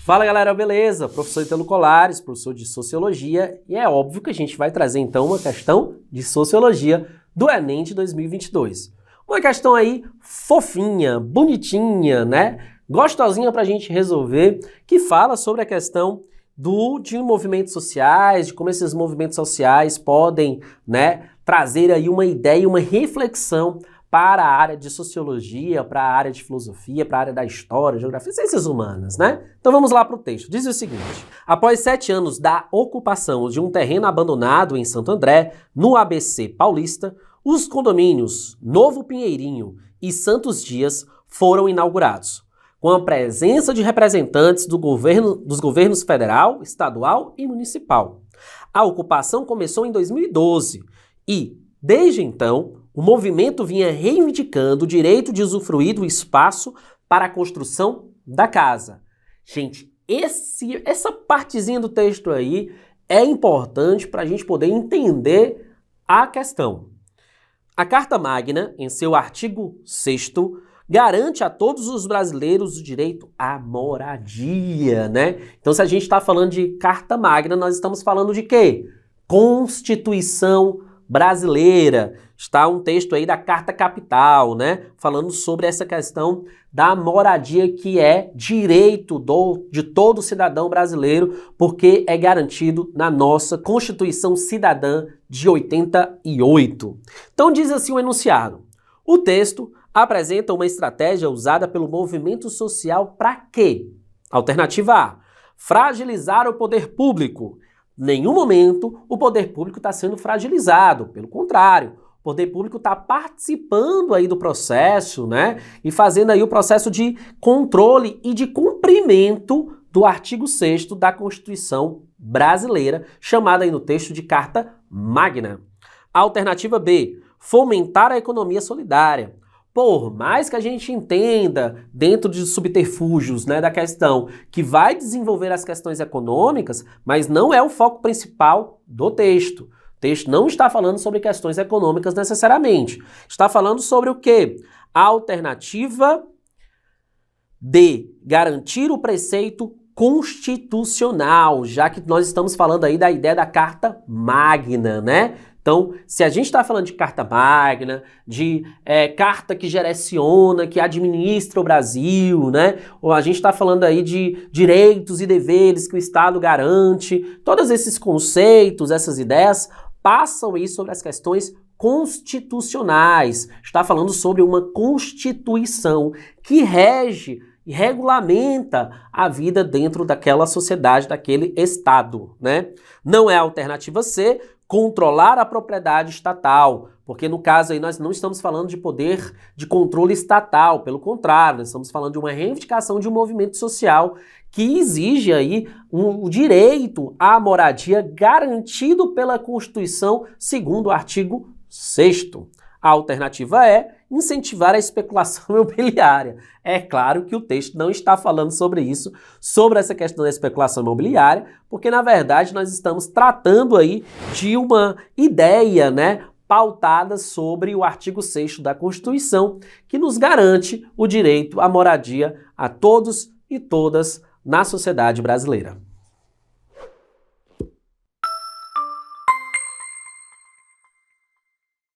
Fala galera, beleza? Professor Italo Colares, professor de Sociologia, e é óbvio que a gente vai trazer então uma questão de Sociologia do Enem de 2022. Uma questão aí fofinha, bonitinha, né? Gostosinha pra gente resolver, que fala sobre a questão de movimentos sociais, de como esses movimentos sociais podem, né, trazer aí uma ideia, uma reflexão para a área de sociologia, para a área de filosofia, para a área da história, geografia, ciências humanas, né? Então vamos lá para o texto. Diz o seguinte: após 7 anos da ocupação de um terreno abandonado em Santo André, no ABC paulista, os condomínios Novo Pinheirinho e Santos Dias foram inaugurados, com a presença de representantes dos governos federal, estadual e municipal. A ocupação começou em 2012 e, desde então, o movimento vinha reivindicando o direito de usufruir do espaço para a construção da casa. Gente, essa partezinha do texto aí é importante para a gente poder entender a questão. A Carta Magna, em seu artigo 6º, garante a todos os brasileiros o direito à moradia, né? Então, se a gente está falando de Carta Magna, nós estamos falando de quê? Constituição brasileira. Está um texto aí da Carta Capital, né? Falando sobre essa questão da moradia, que é direito de todo cidadão brasileiro, porque é garantido na nossa Constituição Cidadã de 88. Então diz assim o enunciado: o texto apresenta uma estratégia usada pelo movimento social para quê? Alternativa A: fragilizar o poder público. Em nenhum momento o poder público está sendo fragilizado, pelo contrário, o poder público está participando aí do processo, né? E fazendo aí o processo de controle e de cumprimento do artigo 6º da Constituição brasileira, chamada aí no texto de Carta Magna. Alternativa B: fomentar a economia solidária. Por mais que a gente entenda, dentro de subterfúgios, né, da questão, que vai desenvolver as questões econômicas, mas não é o foco principal do texto. O texto não está falando sobre questões econômicas necessariamente. Está falando sobre o quê? A alternativa D: garantir o preceito constitucional, já que nós estamos falando aí da ideia da Carta Magna, né? Então, se a gente está falando de Carta Magna, de carta que direciona, que administra o Brasil, né? Ou a gente está falando aí de direitos e deveres que o Estado garante, todos esses conceitos, essas ideias, passam aí sobre as questões constitucionais. Está falando sobre uma Constituição que rege e regulamenta a vida dentro daquela sociedade, daquele Estado, né? Não é a alternativa C: controlar a propriedade estatal, porque no caso aí nós não estamos falando de poder de controle estatal, pelo contrário, nós estamos falando de uma reivindicação de um movimento social que exige aí o direito à moradia garantido pela Constituição, segundo o artigo 6º. A alternativa é incentivar a especulação imobiliária. É claro que o texto não está falando sobre isso, sobre essa questão da especulação imobiliária, porque na verdade nós estamos tratando aí de uma ideia, né, pautada sobre o artigo 6º da Constituição, que nos garante o direito à moradia a todos e todas na sociedade brasileira.